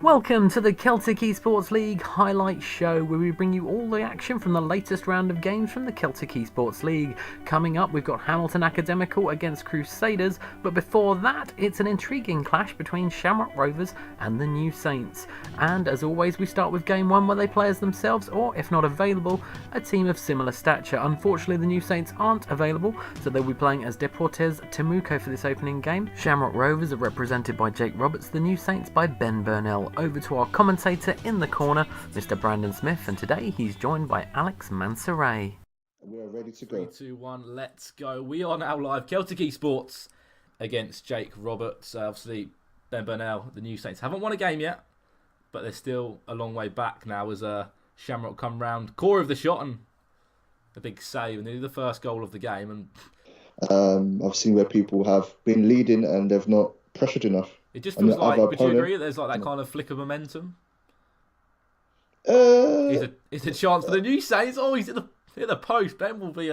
Welcome to the Celtic eSports League highlight show, where we bring you all the action from the latest round of games from the Celtic eSports League. Coming up, we've got Hamilton Academical against Crusaders, but before that, it's an intriguing clash between Shamrock Rovers and the New Saints. And as always, we start with game one, where they play as themselves, or if not available, a team of similar stature. Unfortunately, the New Saints aren't available, so they'll be playing as Deportes Temuco for this opening game. Shamrock Rovers are represented by Jake Roberts, the New Saints by Ben Burnell. Over to our commentator in the corner, Mr. Brandon Smith, and today he's joined by Alex Mansaray. We're ready to go. 3, 2, 1, let's go. We are now live. Celtic eSports against Jake Roberts. Obviously, Ben Burnell, the New Saints, haven't won a game yet, but they're still a long way back now as Shamrock come round. Core of the shot and a big save, and they do the first goal of the game. And I've seen where people have been leading and they've not pressured enough. it just feels like, would you agree, there's like that kind of flick of momentum? It's a chance for the New Saints. Oh, he's hit the post. Ben will be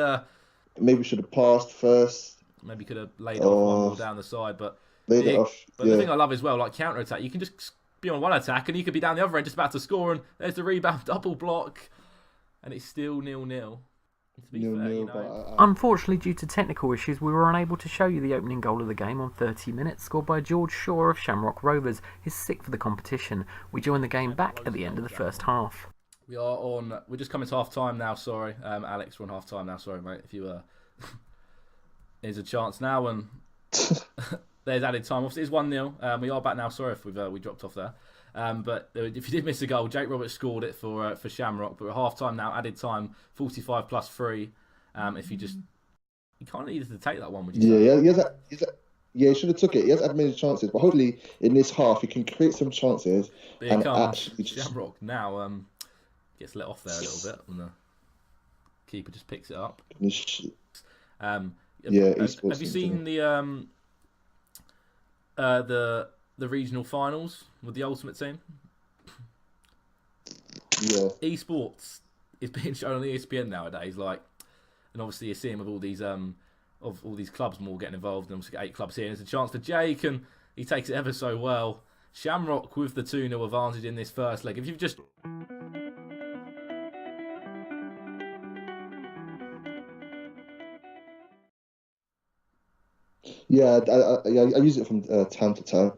maybe should have passed first. Maybe could have laid off one more down the side, but laid it off. But the thing I love as well, like counter attack, you can just be on one attack and you could be down the other end just about to score, and there's the rebound, double block, and it's still 0-0. To be fair, you know. Unfortunately, due to technical issues, we were unable to show you the opening goal of the game on 30 minutes, scored by George Shaw of Shamrock Rovers, his 6th for the competition. We joined the game back at the end of the first half. We're just coming to half time now, sorry. Alex, we're on half time now, sorry mate. If you there's a chance now, and there's added time. Obviously it's 1-0. We are back now, sorry if we dropped off there. But if you did miss a goal, Jake Roberts scored it for Shamrock. But we're half time now, added time, 45 plus 3. If you kind of needed to take that one, would you say? He should have took it. He hasn't had many chances, but hopefully in this half he can create some chances. But here comes Shamrock now. Gets let off there a little bit, and the keeper just picks it up. Have you seen the regional finals with the Ultimate Team? Yeah. Esports is being shown on ESPN nowadays, and obviously you're seeing with all these clubs more getting involved, and obviously 8 clubs here. And there's a chance for Jake, and he takes it ever so well. Shamrock with the 2-0 advantage in this first leg. If you've just I use it from time to time.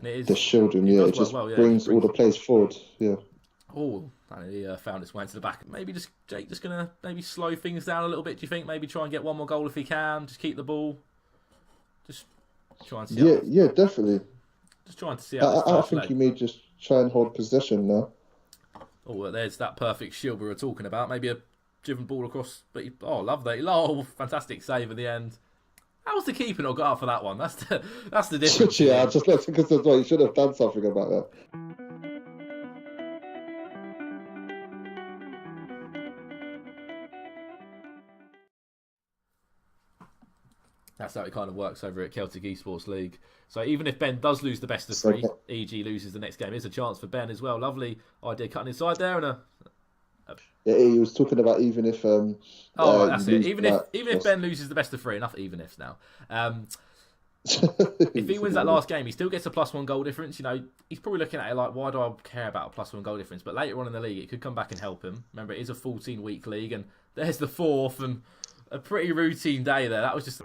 The children, it just brings all the players forward. Yeah. Oh, and he found its way into the back. Maybe Jake just gonna maybe slow things down a little bit. Do you think? Maybe try and get one more goal if he can. Just keep the ball. Just try and see. Yeah, definitely. Just trying to see. I think he may just try and hold possession now. Oh, well, there's that perfect shield we were talking about. Maybe a driven ball across. But love that. Oh, fantastic save at the end. How's the keeper not got up for that one? That's the difference. Yeah, I just looked because he should have done something about that. That's how it kind of works over at Celtic eSports League. So even if Ben does lose the best of 3, EG loses the next game, there's a chance for Ben as well. Lovely idea cutting inside there, and yeah, he was talking about even if that's it. Even if Ben loses the best of 3, enough even ifs now. If he wins that last game, he still gets a +1 goal difference. You know, he's probably looking at it like, why do I care about a +1 goal difference? But later on in the league, it could come back and help him. Remember, it is a 14-week league, and there's the 4th, and a pretty routine day there. That was just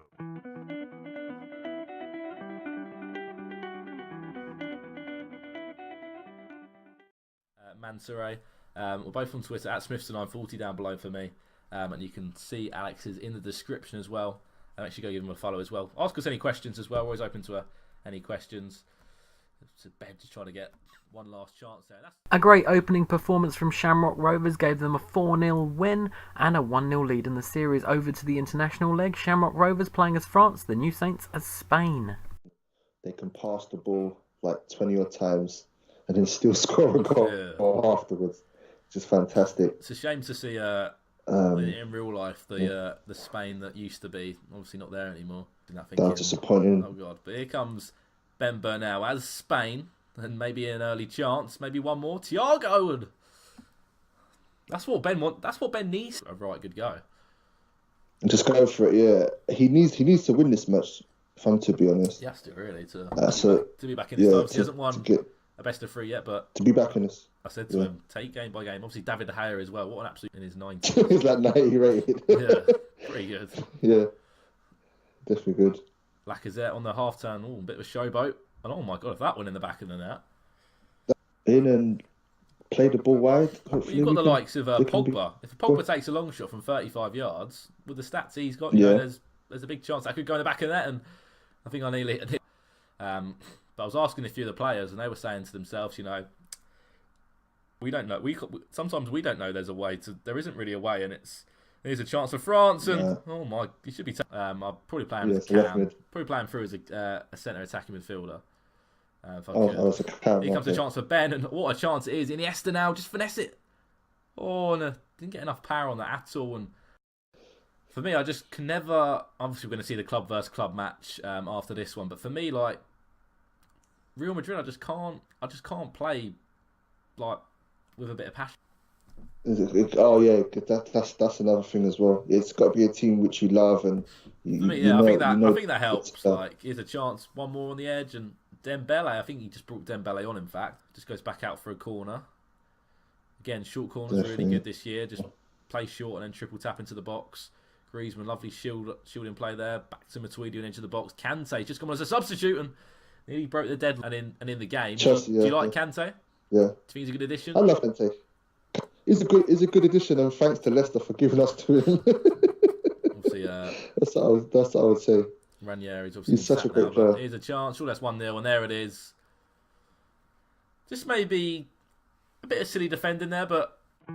Mansaray. We're both on Twitter at Smithson940 down below for me, and you can see Alex's in the description as well. Make sure you go give him a follow as well. Ask us any questions as well. We're always open to any questions. It's Ben just trying to get one last chance there. A great opening performance from Shamrock Rovers gave them a 4-0 win and a 1-0 lead in the series. Over to the international leg, Shamrock Rovers playing as France, the New Saints as Spain. They can pass the ball like 20 odd times and then still score a goal afterwards. Just fantastic. It's a shame to see in real life the Spain that used to be obviously not there anymore. That's disappointing. Oh god! But here comes Ben Burnell as Spain, and maybe an early chance, maybe one more. Thiago. That's what Ben wants. That's what Ben needs. A right good go. Just go for it. Yeah, he needs to win this match. If I'm to be honest, He has to really to be back in his clubs. He hasn't won a best of 3 yet, but to be back in this. I said to him, take game by game. Obviously, David De Gea as well. What an absolute in his 90s. He's like 90 rated. Yeah, pretty good. Yeah, definitely good. Lacazette on the half turn, a bit of a showboat. And oh my god, if that went in the back of the net. In and play the ball wide. Hopefully You've got the likes of Pogba. If Pogba takes a long shot from 35 yards, with the stats he's got, you know, there's a big chance that could go in the back of the net. And I think I nearly hit it. But I was asking a few of the players, and they were saying to themselves, you know, we don't know. Sometimes we don't know there's a way to. There isn't really a way, and there's a chance for France. And oh my, you should be. I'll probably play him as a cam. Probably play him through as a centre attacking midfielder. As a cam. Here comes a chance for Ben, and what a chance it is! Iniesta now, just finesse it. Oh no, didn't get enough power on that at all. And for me, I just can never. Obviously, we're going to see the club versus club match after this one, but for me, like Real Madrid, I just can't play like with a bit of passion. Oh yeah, that's another thing as well. It's got to be a team which you love, and for me, I think that helps. Like, here's a chance, one more on the edge, and Dembele. I think he just brought Dembele on. In fact, just goes back out for a corner. Again, short corners are really good this year. Just play short and then triple tap into the box. Griezmann, lovely shielding play there. Back to Matuidi and into the box. Kante just come on as a substitute and nearly broke the deadline in the game. Do you like Kante? Yeah. Do you think he's a good addition? I love Kante. He's a good addition, and thanks to Leicester for giving us to him. Obviously, that's what I would say. Ranieri's obviously he's such a great player. Here's a chance. Sure, that's 1-0, and there it is. Just maybe a bit of silly defending there, but the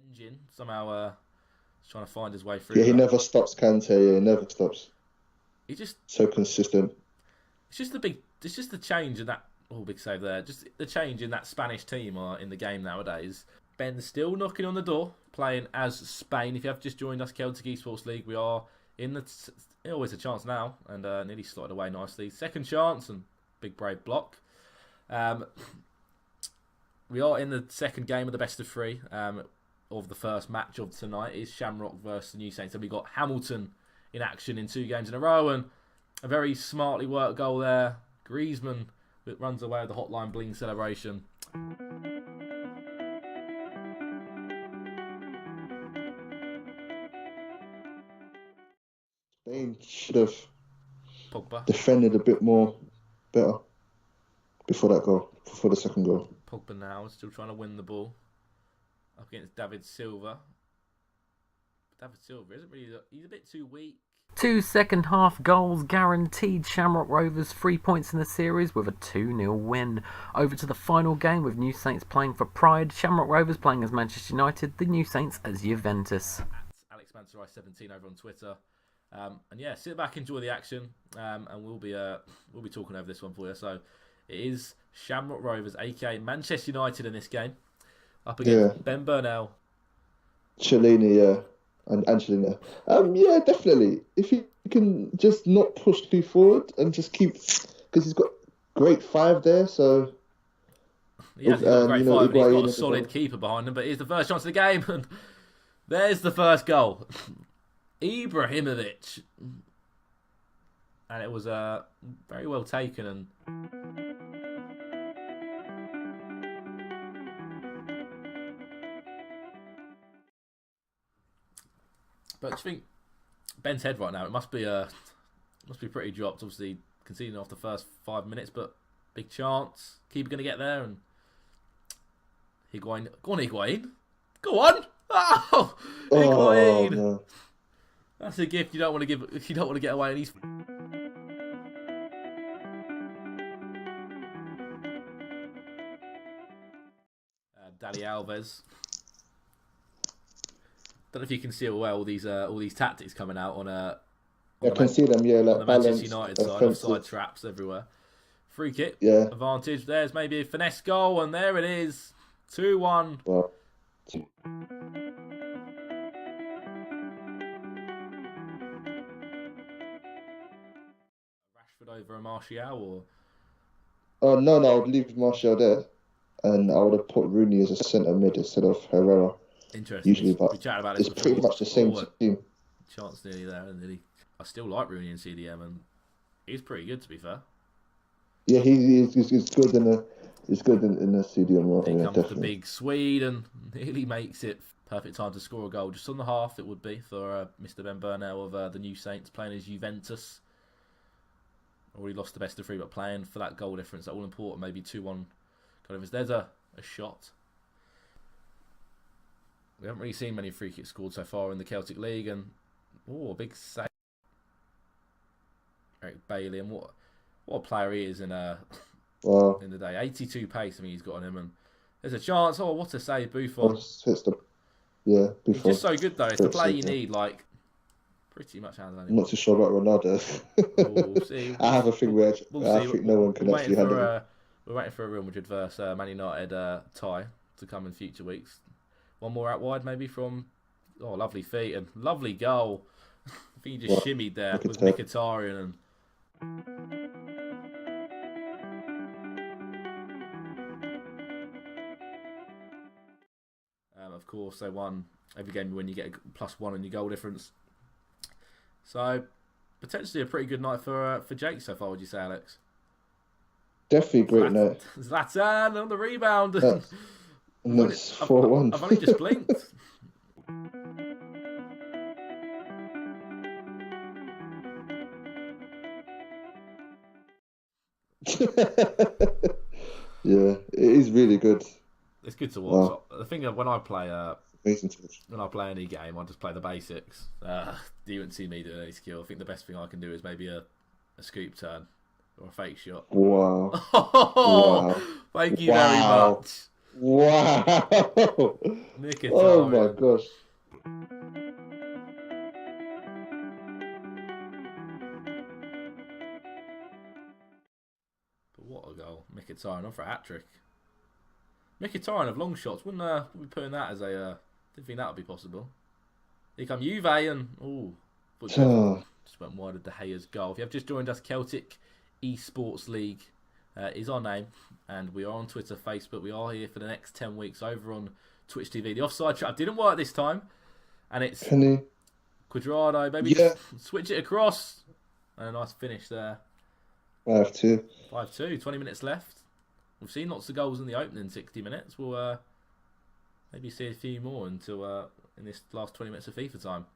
engine somehow is trying to find his way through. Yeah, he never stops, Kante. Yeah, he never stops. He just so consistent. It's just the change in that. Oh, big save there. Just the change in that Spanish team in the game nowadays. Ben still knocking on the door, playing as Spain. If you have just joined us, Celtic eSports League, we are in the. Always a chance now, and nearly slotted away nicely. Second chance and big brave block. We are in the second game of the best of 3 of the first match of tonight. Is Shamrock versus the New Saints. So we got Hamilton in action in 2 games in a row, and a very smartly worked goal there. Griezmann runs away with the hotline bling celebration. Spain should have Pogba defended a bit better before the second goal. Pogba now still trying to win the ball up against David Silva. David Silva isn't really. He's a bit too weak. 2 second half goals guaranteed Shamrock Rovers 3 points in the series with a 2-0 win. Over to the final game with New Saints playing for Pride, Shamrock Rovers playing as Manchester United, the New Saints as Juventus. Alex Mansarai 17 over on Twitter. And yeah, sit back, enjoy the action, and we'll be talking over this one for you. So it is Shamrock Rovers, aka Manchester United, in this game, up against Ben Burnell, Cellini, and Angelina. Yeah, definitely. If he can just not push too forward and just keep, because he's got great 5 there. So he has got a great 5, and he's got a solid keeper behind him. But here's the first chance of the game, and there's the first goal. Ibrahimovic, and it was very well taken. And but I think Ben's head right now, it must be pretty dropped. Obviously conceding off the first 5 minutes, but big chance. Keeper going to get there, and Higuain. Go on, Higuain. Go on. Oh, Higuain. No. That's a gift you don't want to give. If you don't want to get away, and he's. Dani Alves. Don't know if you can see all these tactics coming out on I can see them. Yeah, like on the Manchester United side, offside traps everywhere. Free kick. Yeah. Advantage. There's maybe a finesse goal, and there it is. 2-1. Well, Over a Martial, or? Oh no, I would leave Martial there, and I would have put Rooney as a centre mid instead of Herrera. Interesting. Usually, but we chatted about this it's pretty much the same team. chance nearly there, and nearly. I still like Rooney in CDM, and he's pretty good to be fair. Yeah, he's good in the CDM role. Here Yeah, comes definitely. the big Swede and nearly makes it. Perfect time to score a goal. Just on the half, it would be for Mr. Ben Burnell of the new Saints playing as Juventus. Already lost the best of 3, but playing for that goal difference, that all important. Maybe 2-1 goal difference. There's a shot. We haven't really seen many free kicks scored so far in the Celtic League, and a big save. Eric Bailey, and what a player he is in the day. 82 pace, I mean, he's got on him, and there's a chance. Oh, what a save, Buffon. Buffon. He's just so good though. It's the play you need, like pretty much hands on him. I'm not too sure about Ronaldo. We'll see. I have a thing where I think no one can actually handle it. We're waiting for a Real Madrid versus Man United tie to come in future weeks. One more out wide maybe from lovely feet and lovely goal. I think he just shimmied there with Mkhitaryan of course, they won every game when you get a +1 on your goal difference. So, potentially a pretty good night for Jake so far, would you say, Alex? Definitely a great night. Zlatan on the rebound. That's 4-1. I've only just blinked. Yeah, it is really good. It's good to watch. Wow. The thing of when I play Amazing to watch. when I play any game, I just play the basics. You wouldn't see me doing any skill. I think the best thing I can do is maybe a scoop turn or a fake shot. Wow. Wow. Thank you very much. Wow. Mkhitaryan. Oh my gosh. But what a goal. Mkhitaryan on for a hat-trick. Mkhitaryan of long shots. Wouldn't we be putting that as a... didn't think that would be possible. Here come Juve and... just went wide of De Gea's goal. If you have just joined us, Celtic eSports League is our name. And we are on Twitter, Facebook. We are here for the next 10 weeks over on Twitch TV. The offside trap didn't work this time. And it's Quadrado. Maybe just switch it across. And a nice finish there. 5-2. 5-2. 20 minutes left. We've seen lots of goals in the opening 60 minutes. We'll maybe see a few more until in this last 20 minutes of FIFA time.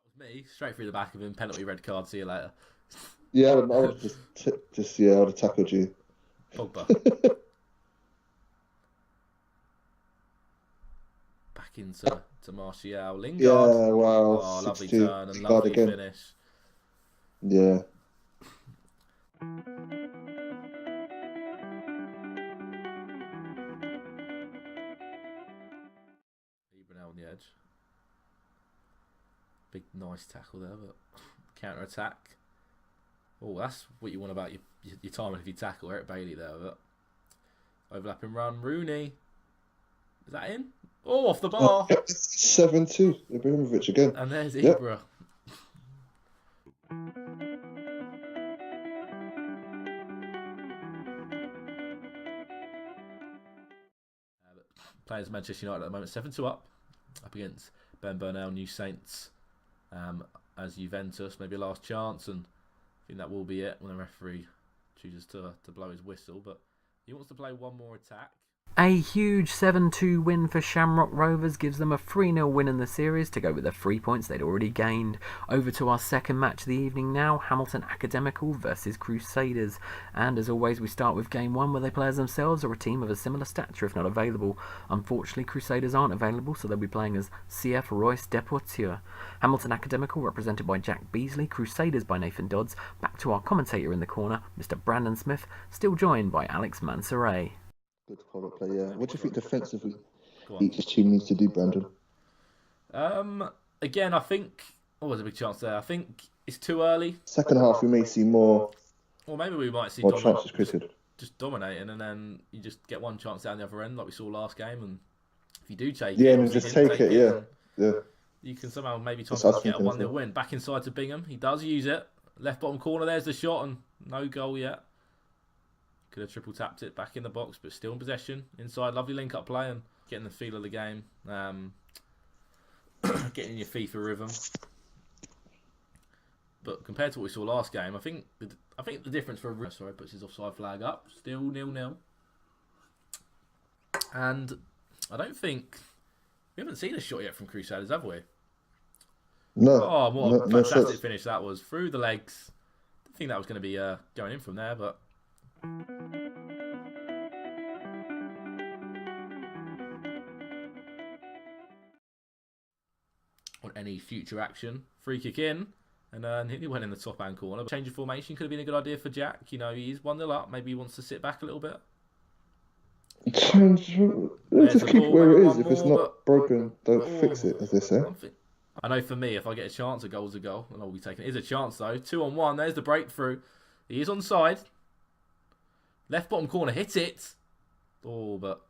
That was me, straight through the back of him. Penalty, red card. See you later. Yeah, I would just I would have tackled you. Pogba. Back into Martial. Lingard. Yeah, wow. Oh, lovely turn and lovely finish. Yeah. Burnell on the edge. Big nice tackle there, but counter attack. Oh, that's what you want about your timing if you tackle. Eric Bailey there, but overlapping run. Rooney. Is that in? Oh, off the bar. 7-2. Ibrahimovic again. And there's Ibra. Playing as Manchester United at the moment, 7-2 up against Ben Burnell, new Saints, as Juventus, maybe a last chance, and I think that will be it when the referee chooses to blow his whistle, but he wants to play one more attack. A huge 7-2 win for Shamrock Rovers gives them a 3-0 win in the series to go with the 3 points they'd already gained. Over to our second match of the evening now, Hamilton Academical versus Crusaders. And as always, we start with game 1 where they play as themselves or a team of a similar stature if not available. Unfortunately, Crusaders aren't available, so they'll be playing as CF Royce Deporteur. Hamilton Academical represented by Jack Beasley, Crusaders by Nathan Dodds. Back to our commentator in the corner, Mr. Brandon Smith, still joined by Alex Mansoray. Good cover play, yeah. What do you think defensively each team needs to do, Brandon? Again, I think... Oh, there's a big chance there. I think it's too early. Second half, we may see more... Or maybe we might see more chances created. Just dominating, and then you just get one chance down the other end, like we saw last game, and if you do take and just take it, yeah. You can somehow maybe try to get a 1-0 win. Back inside to Bingham. He does use it. Left bottom corner, there's the shot, and no goal yet. Could have triple tapped it back in the box, but still in possession. Inside, lovely link-up play and getting the feel of the game. Getting in your FIFA rhythm. But compared to what we saw last game, I think the difference for sorry, puts his offside flag up. Still 0-0. And I don't think we haven't seen a shot yet from Crusaders, have we? No. Oh, what a fantastic shots. finish that was. Through the legs. I think that was going to be going in from there, but... on any future action. Free kick in. And nearly went in the top hand corner. Change of formation could have been a good idea for Jack. You know, he's 1-0 up. Maybe he wants to sit back a little bit. Just keep it where it is. If it's not broken, don't fix it, as they say. I know for me, if I get a chance, a goal's a goal. And I'll be taking it. It is a chance, though. 2-on-1. There's the breakthrough. He is onside. Left bottom corner. Hit it. Oh, but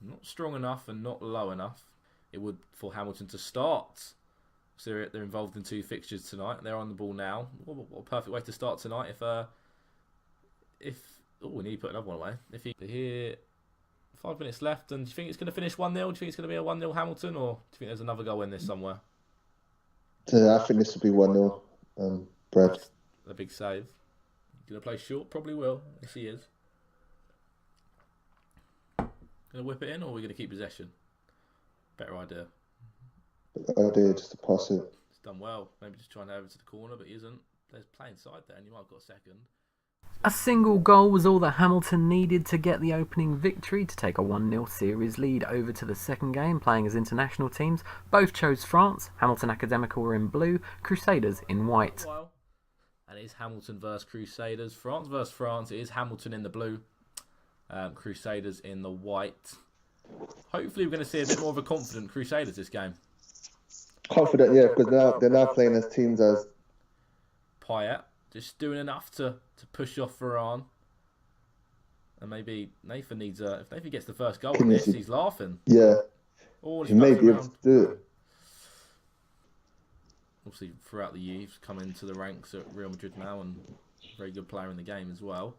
not strong enough and not low enough. It would for Hamilton to start. So they're involved in 2 fixtures tonight. They're on the ball now. What a perfect way to start tonight. We need to put another one away. If here, 5 minutes left, and do you think it's going to finish 1-0? Do you think it's going to be a 1-0 Hamilton, or do you think there's another goal in this somewhere? I think this will be 1-0. Brad. That's a big save. Going to play short? Probably will. Yes, he is. Going to whip it in, or are we going to keep possession? Better idea. Idea just to pass it. He's done well. Maybe just trying to over to the corner, but he isn't. There's play inside there, and you might have got a second. A single goal was all that Hamilton needed to get the opening victory to take a 1-0 series lead over to the second game, playing as international teams. Both chose France. Hamilton Academical were in blue, Crusaders in white. And it is Hamilton versus Crusaders. France versus France. It is Hamilton in the blue, Crusaders in the white. Hopefully we're going to see a bit more of a confident Crusaders this game. Confident, yeah, because they're now playing as teams as Payet. Just doing enough to push off Varane. And maybe Nathan needs if Nathan gets the first goal in this, he's laughing. Yeah. He may be able to do it. Obviously, throughout the year, he's come into the ranks at Real Madrid now and a very good player in the game as well.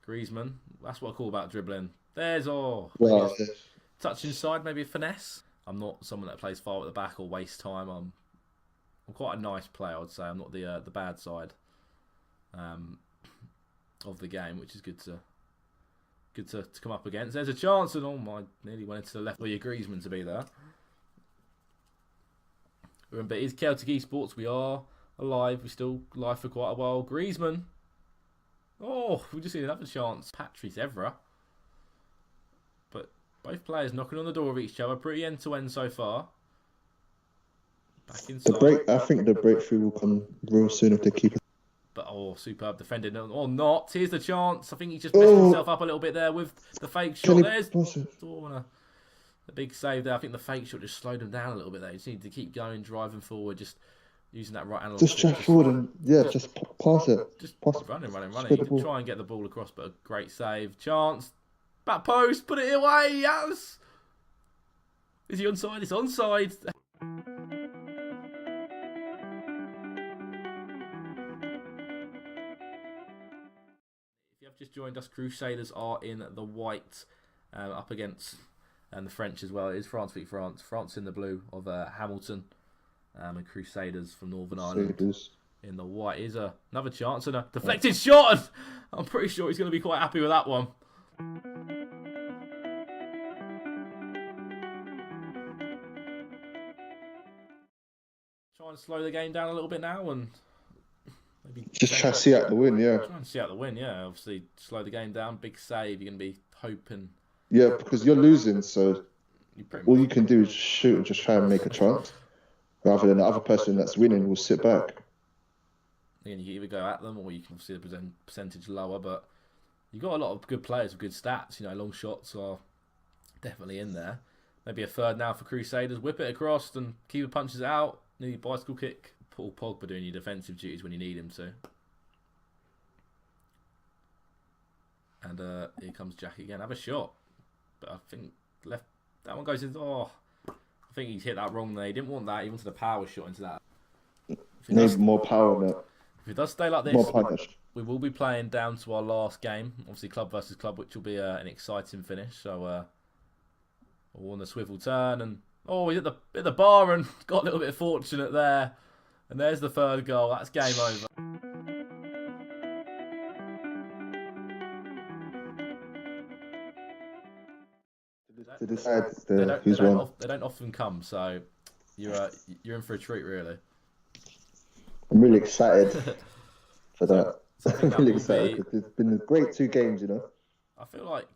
Griezmann, that's what I call about dribbling. There's touch inside, maybe a finesse. I'm not someone that plays far at the back or waste time. I'm quite a nice player, I'd say. I'm not the bad side of the game, which is good to come up against. There's a chance, and nearly went into the left for your Griezmann to be there. But it is Celtic eSports. We are alive. We're still live for quite a while. Griezmann. Oh, we just need another chance. Patrice Evra. But both players knocking on the door of each other. Pretty end-to-end so far. Back inside. I think the breakthrough will come real soon if they keep it. But superb defending. Or not. Here's the chance. I think he just messed himself up a little bit there with the fake shot. There's a big save there. I think the fake shot just slowed him down a little bit there. You just need to keep going, driving forward, just using that right analog. Just drive forward and just pass it. Just running. You can try and get the ball across, but a great save. Chance. Back post. Put it away. Yes. Is he onside? It's onside. If you have just joined us, Crusaders are in the white, up against the French as well. It is France v France. France in the blue of Hamilton, and Crusaders from Northern Ireland in the white. Is another chance and a deflected shot. I'm pretty sure he's going to be quite happy with that one. Trying to slow the game down a little bit now and maybe just try to see out the win, yeah. Trying to see out the win, yeah. Obviously, slow the game down. Big save. You're going to be hoping. Yeah, because you're losing, so all you can do is shoot and just try and make a chance. Rather than the other person that's winning will sit back. Again, you can either go at them or you can see the percentage lower, but you've got a lot of good players with good stats. You know, long shots are definitely in there. Maybe a third now for Crusaders. Whip it across and keeper punches it out. New bicycle kick. Paul Pogba doing your defensive duties when you need him to. And here comes Jack again. Have a shot. But I think that one goes in. I think he's hit that wrong there. He didn't want that. He wanted a power shot into that. Needs more power on that. If it does stay like this, more punish. we will be playing down to our last game, obviously club versus club, which will be an exciting finish. So all on the swivel turn, and he's at the bar and got a little bit fortunate there. And there's the third goal. That's game over. To decide They who's won. they don't often come, so you're in for a treat, really. I'm really excited for that. So I think I'm that really will excited be- because it's been a great 2 games, I feel like.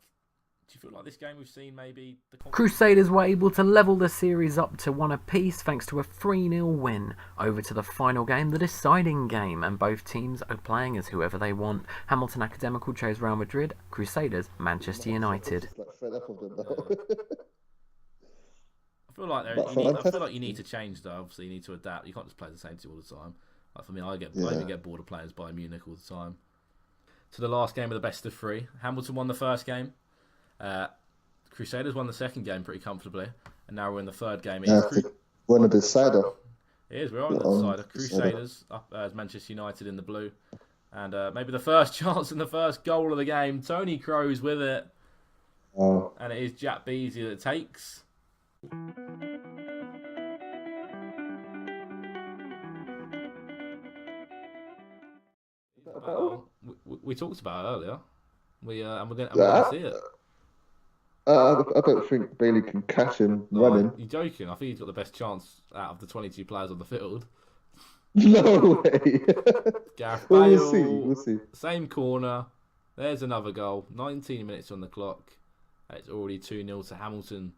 Do you feel like this game we've seen maybe the Crusaders were able to level the series up to 1 apiece thanks to a 3-0 win. Over to the final game, the deciding game, and both teams are playing as whoever they want. Hamilton Academical chose Real Madrid, Crusaders, Manchester United. Just, like, fed up of them now. I feel like I feel like you need to change though. Obviously, you need to adapt. You can't just play the same team all the time. Like for me, I even get bored of playing as Bayern Munich all the time. To the last game of the best of 3, Hamilton won the first game. Crusaders won the second game pretty comfortably, and now we're in the third game. One of the decider. It is. We're on the decider. Crusaders up as Manchester United in the blue, and maybe the first chance and the first goal of the game. Tony Crow's with it, and it is Jack Beasley that takes. We talked about it earlier. We're going to see it. I don't think Bailey can catch him running. You're joking. I think he's got the best chance out of the 22 players on the field. No way. Gareth Bale. We'll see. Same corner. There's another goal. 19 minutes on the clock. It's already 2-0 to Hamilton.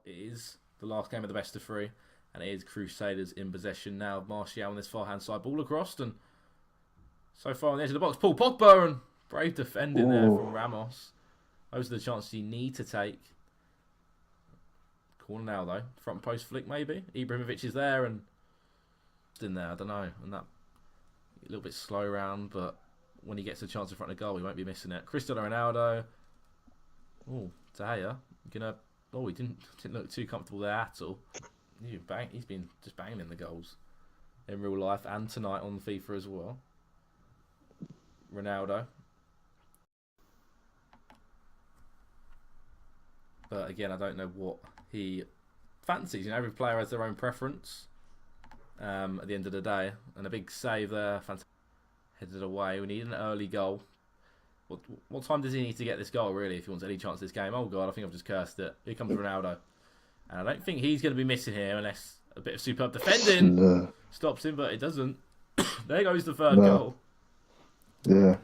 It is the last game of the best of 3. And it is Crusaders in possession now. Martial on this far-hand side. Ball across, and so far on the edge of the box. Paul Pogba, and brave defending there from Ramos. Those are the chances you need to take. Corner now, though. Front post flick, maybe. Ibrahimovic is there, and in there, I don't know. And that a little bit slow round, but when he gets a chance in front of goal, he won't be missing it. Cristiano Ronaldo. Oh, De Gea. He didn't look too comfortable there at all. He's been just banging in the goals in real life and tonight on FIFA as well. Ronaldo. But again, I don't know what he fancies. Every player has their own preference at the end of the day. And a big save there. Fantastic. Headed away. We need an early goal. What time does he need to get this goal, really, if he wants any chance of this game? Oh, God, I think I've just cursed it. Here comes Ronaldo. And I don't think he's going to be missing here unless a bit of superb defending stops him, but it doesn't. There goes the third goal. Yeah.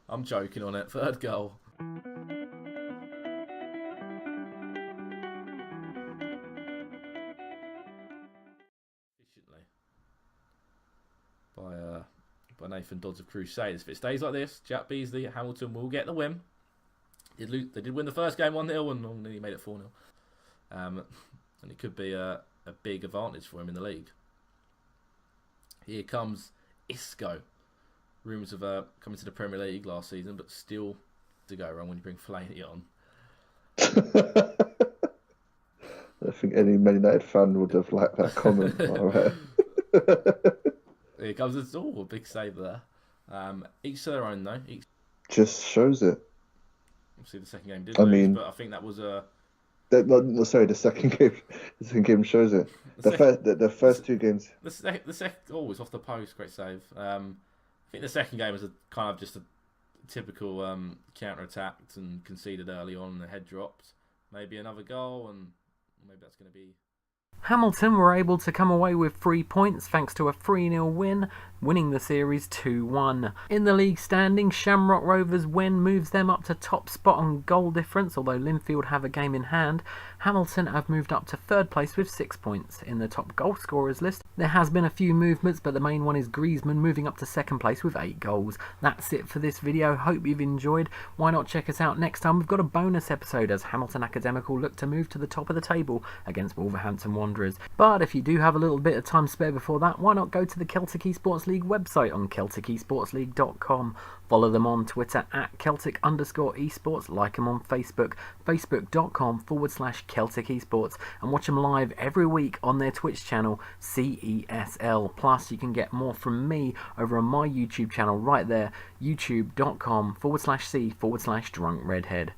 I'm joking on it. Third goal. Efficiently. By Nathan Dodds of Crusaders. If it stays like this, Jack Beasley at Hamilton will get the win. They did win the first game 1-0 and then he made it 4-0. And it could be a big advantage for him in the league. Here comes Isco. Rumours of coming to the Premier League last season, but still to go wrong when you bring Fellaini on. I think any Man United fan would have liked that comment. All right. Here comes a big save there. Each to their own, though. Just shows it. Obviously, the second game did lose, but I think that was a... the second game. The second game shows it. The first 2 games. The second. It's off the post. Great save. I think the second game was kind of just a typical counter attack and conceded early on. The head dropped. Maybe another goal, and maybe that's going to be. Hamilton were able to come away with 3 points thanks to a 3-0 win, winning the series 2-1. In the league standings, Shamrock Rovers' win moves them up to top spot on goal difference, although Linfield have a game in hand. Hamilton have moved up to 3rd place with 6 points. In the top goal scorers list, there has been a few movements, but the main one is Griezmann moving up to 2nd place with 8 goals. That's it for this video. Hope you've enjoyed. Why not check us out next time? We've got a bonus episode as Hamilton Academical look to move to the top of the table against Wolverhampton Wanderers. Wanderers. But if you do have a little bit of time spare before that, why not go to the Celtic Esports League website on CelticEsportsLeague.com. Follow them on Twitter at Celtic_esports, like them on Facebook, Facebook.com/Celtic Esports, and watch them live every week on their Twitch channel, CESL. Plus, you can get more from me over on my YouTube channel right there, youtube.com/C/Drunk Redhead.